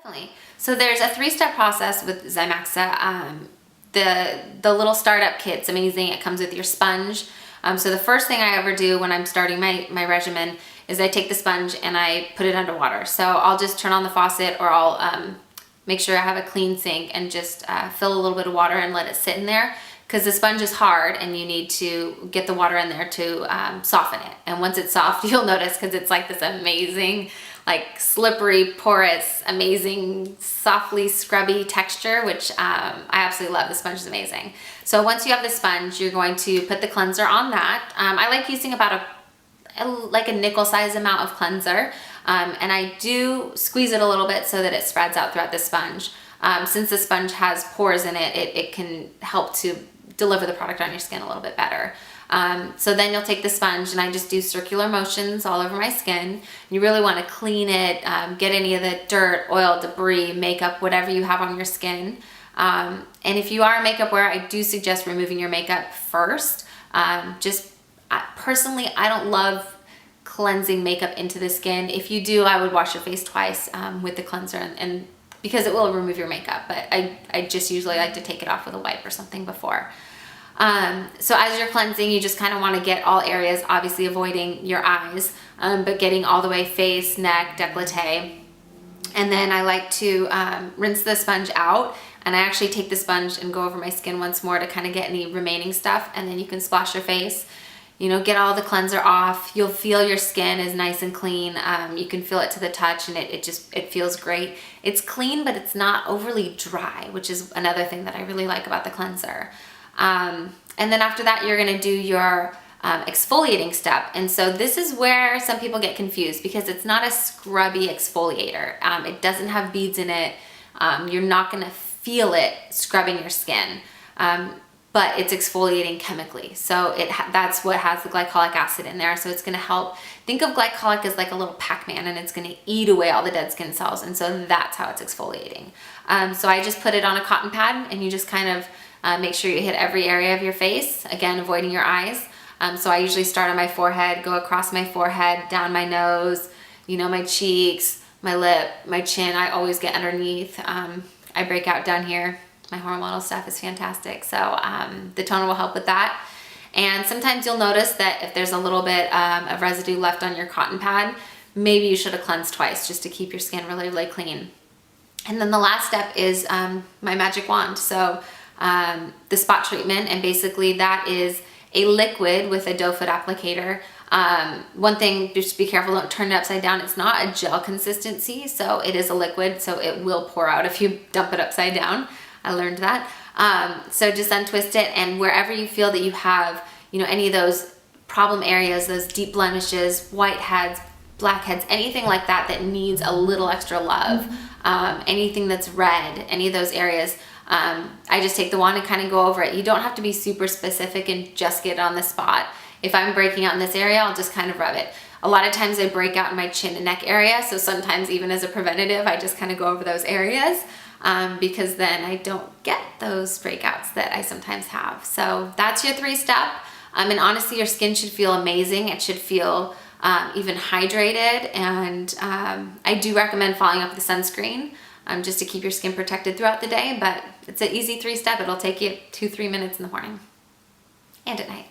Definitely. So there's a 3-step process with Zimaxa. The little startup kit's amazing. It comes with your sponge. So the first thing I ever do when I'm starting my regimen is I take the sponge and I put it underwater. So I'll just turn on the faucet, or I'll make sure I have a clean sink and just fill a little bit of water and let it sit in there, because the sponge is hard and you need to get the water in there to soften it. And once it's soft, you'll notice, because it's like this amazing, like slippery, porous, amazing, softly scrubby texture, which I absolutely love. The sponge is amazing. So once you have the sponge, you're going to put the cleanser on that. I like using about like a nickel size amount of cleanser. And I do squeeze it a little bit so that it spreads out throughout the sponge. Since the sponge has pores in it, it can help to deliver the product on your skin a little bit better. So then you'll take the sponge, and I just do circular motions all over my skin. You really want to clean it, get any of the dirt, oil, debris, makeup, whatever you have on your skin. And if you are a makeup wearer, I do suggest removing your makeup first. Personally, I don't love cleansing makeup into the skin. If you do, I would wash your face twice with the cleanser, and because it will remove your makeup, but I just usually like to take it off with a wipe or something before. So as you're cleansing, you just kind of want to get all areas, obviously avoiding your eyes, but getting all the way face, neck, décolleté. And then I like to rinse the sponge out, and I actually take the sponge and go over my skin once more to kind of get any remaining stuff, and then you can splash your face. You know, get all the cleanser off. You'll feel your skin is nice and clean. You can feel it to the touch, and it feels great. It's clean, but it's not overly dry, which is another thing that I really like about the cleanser. And then after that, you're gonna do your exfoliating step. And so this is where some people get confused, because it's not a scrubby exfoliator. It doesn't have beads in it. You're not gonna feel it scrubbing your skin. But it's exfoliating chemically. So that's what has the glycolic acid in there. So it's gonna help. Think of glycolic as like a little Pac-Man, and it's gonna eat away all the dead skin cells. And so that's how it's exfoliating. So I just put it on a cotton pad, and you just kind of make sure you hit every area of your face, again, avoiding your eyes. So I usually start on my forehead, go across my forehead, down my nose, you know, my cheeks, my lip, my chin. I always get underneath. I break out down here. My hormonal stuff is fantastic. So the toner will help with that. And sometimes you'll notice that if there's a little bit of residue left on your cotton pad, maybe you should have cleansed twice, just to keep your skin really, really clean. And then the last step is my magic wand. So the spot treatment, and basically that is a liquid with a doe foot applicator. One thing, just be careful, don't turn it upside down. It's not a gel consistency, so it is a liquid, so it will pour out if you dump it upside down. I learned that. So just untwist it, and wherever you feel that you have, you know, any of those problem areas, those deep blemishes, whiteheads, blackheads, anything like that that needs a little extra love, anything that's red, any of those areas, I just take the wand and kind of go over it. You don't have to be super specific and just get it on the spot. If I'm breaking out in this area, I'll just kind of rub it. A lot of times I break out in my chin and neck area, so sometimes even as a preventative, I just kind of go over those areas. Because then I don't get those breakouts that I sometimes have. So that's your 3-step. And honestly, your skin should feel amazing. It should feel even hydrated. And I do recommend following up with sunscreen just to keep your skin protected throughout the day. But it's an easy 3-step. It'll take you 2-3 minutes in the morning and at night.